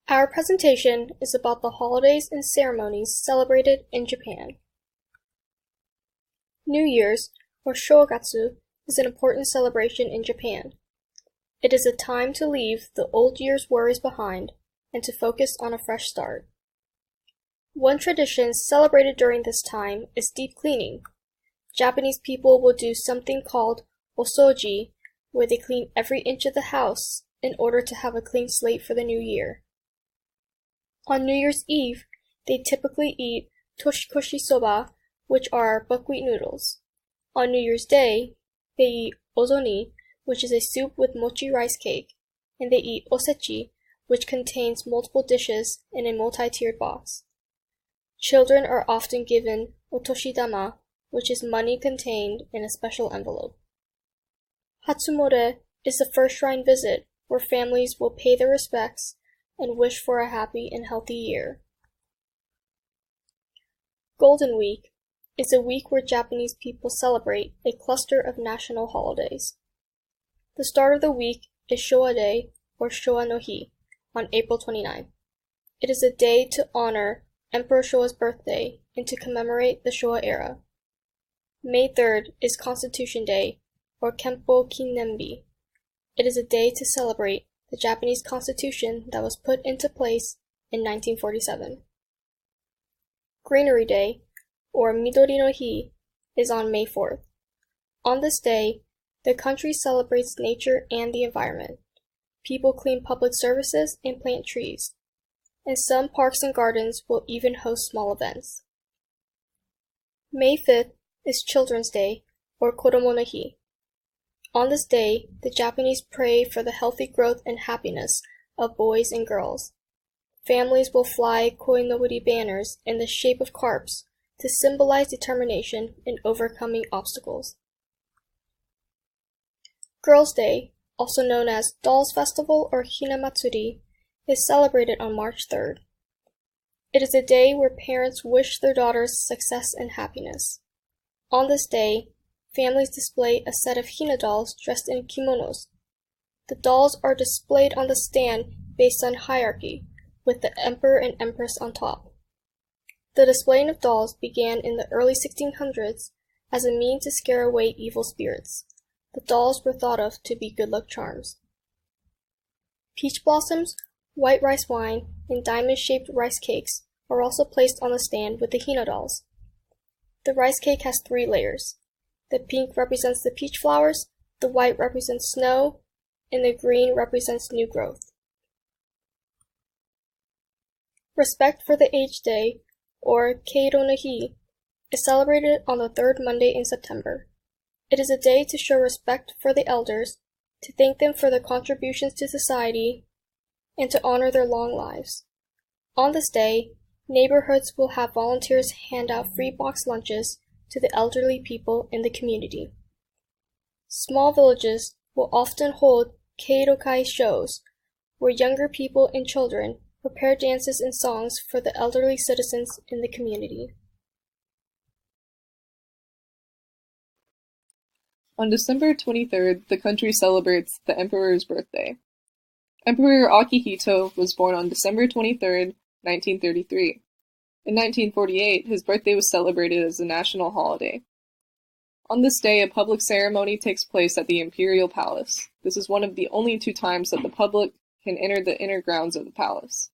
Our presentation is about the holidays and ceremonies celebrated in Japan. New Year's, or Shogatsu, is an important celebration in Japan. It is a time to leave the old year's worries behind and to focus on a fresh start. One tradition celebrated during this time is deep cleaning. Japanese people will do something called osoji, where they clean every inch of the house in order to have a clean slate for the new year. On New Year's Eve, they typically eat toshikoshi soba, which are buckwheat noodles. On New Year's Day, they eat ozoni, which is a soup with mochi rice cake, and they eat osechi, which contains multiple dishes in a multi-tiered box. Children are often given otoshidama, which is money contained in a special envelope. Hatsumode is the first shrine visit, where families will pay their respects and wish for a happy and healthy year. Golden Week is a week where Japanese people celebrate a cluster of national holidays. The start of the week is Showa Day, or Showa no Hi, on April 29. It is a day to honor Emperor Showa's birthday and to commemorate the Showa era. May 3rd is Constitution Day, or Kempo Kinenbi. It is a day to celebrate the Japanese Constitution that was put into place in 1947. Greenery Day, or Midori no Hi, is on May 4th. On this day, the country celebrates nature and the environment. People clean public services and plant trees, and some parks and gardens will even host small events. May 5th is Children's Day, or Kodomo no Hi. On this day, the Japanese pray for the healthy growth and happiness of boys and girls. Families will fly koinobori banners in the shape of carps to symbolize determination in overcoming obstacles. Girls' Day, also known as Dolls Festival or Hinamatsuri, is celebrated on March 3rd. It is a day where parents wish their daughters success and happiness. On this day, families display a set of Hina dolls dressed in kimonos. The dolls are displayed on the stand based on hierarchy, with the emperor and empress on top. The displaying of dolls began in the early 1600s as a means to scare away evil spirits. The dolls were thought of to be good luck charms. Peach blossoms, white rice wine, and diamond-shaped rice cakes are also placed on the stand with the Hina dolls. The rice cake has 3 layers. The pink represents the peach flowers, the white represents snow, and the green represents new growth. Respect for the Aged Day, or Keiro no Hi, is celebrated on the 3rd Monday in September. It is a day to show respect for the elders, to thank them for their contributions to society, and to honor their long lives. On this day, neighborhoods will have volunteers hand out free box lunches to the elderly people in the community. Small villages will often hold keirokai shows, where younger people and children prepare dances and songs for the elderly citizens in the community. On December 23rd, the country celebrates the emperor's birthday. Emperor Akihito was born on December 23rd, 1933. In 1948, his birthday was celebrated as a national holiday. On this day, a public ceremony takes place at the Imperial Palace. This is one of the only 2 times that the public can enter the inner grounds of the palace.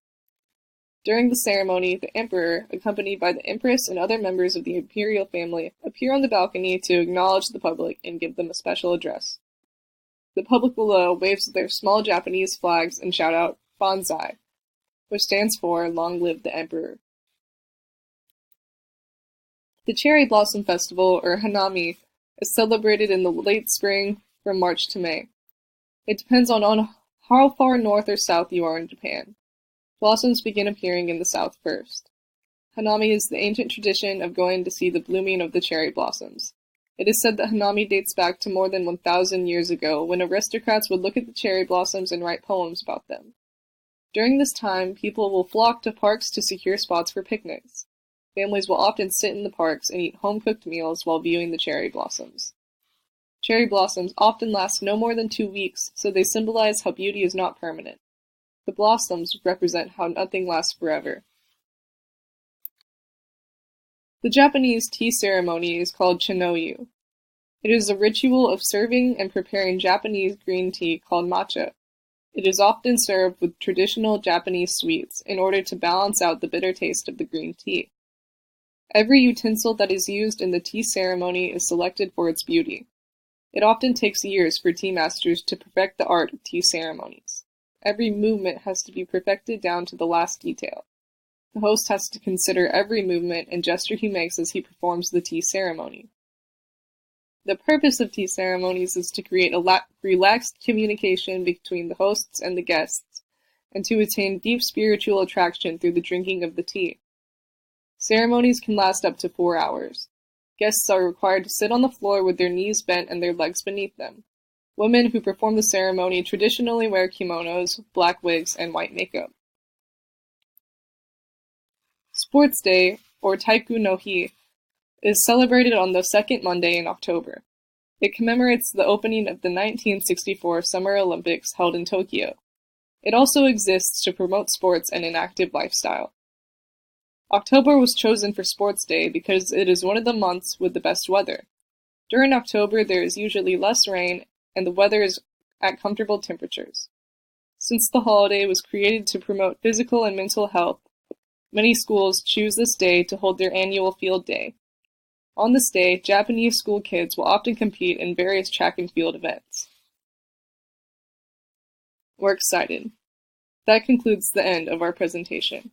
During the ceremony, the emperor, accompanied by the empress and other members of the imperial family, appear on the balcony to acknowledge the public and give them a special address. The public below waves their small Japanese flags and shout out "Banzai," which stands for "Long Live the Emperor." The Cherry Blossom Festival, or Hanami, is celebrated in the late spring from March to May. It depends on how far north or south you are in Japan. Blossoms begin appearing in the south first. Hanami is the ancient tradition of going to see the blooming of the cherry blossoms. It is said that Hanami dates back to more than 1,000 years ago, when aristocrats would look at the cherry blossoms and write poems about them. During this time, people will flock to parks to secure spots for picnics. Families will often sit in the parks and eat home-cooked meals while viewing the cherry blossoms. Cherry blossoms often last no more than 2 weeks, so they symbolize how beauty is not permanent. The blossoms represent how nothing lasts forever. The Japanese tea ceremony is called chinoyu. It is a ritual of serving and preparing Japanese green tea called matcha. It is often served with traditional Japanese sweets in order to balance out the bitter taste of the green tea. Every utensil that is used in the tea ceremony is selected for its beauty. It often takes years for tea masters to perfect the art of tea ceremonies. Every movement has to be perfected down to the last detail. The host has to consider every movement and gesture he makes as he performs the tea ceremony. The purpose of tea ceremonies is to create a relaxed communication between the hosts and the guests, and to attain deep spiritual attraction through the drinking of the tea. Ceremonies can last up to 4 hours. Guests are required to sit on the floor with their knees bent and their legs beneath them. Women who perform the ceremony traditionally wear kimonos, black wigs, and white makeup. Sports Day, or Taiku no Hi, is celebrated on the second Monday in October. It commemorates the opening of the 1964 Summer Olympics held in Tokyo. It also exists to promote sports and an active lifestyle. October was chosen for Sports Day because it is one of the months with the best weather. During October, there is usually less rain, and the weather is at comfortable temperatures. Since the holiday was created to promote physical and mental health, many schools choose this day to hold their annual field day. On this day, Japanese school kids will often compete in various track and field events. We're excited. That concludes the end of our presentation.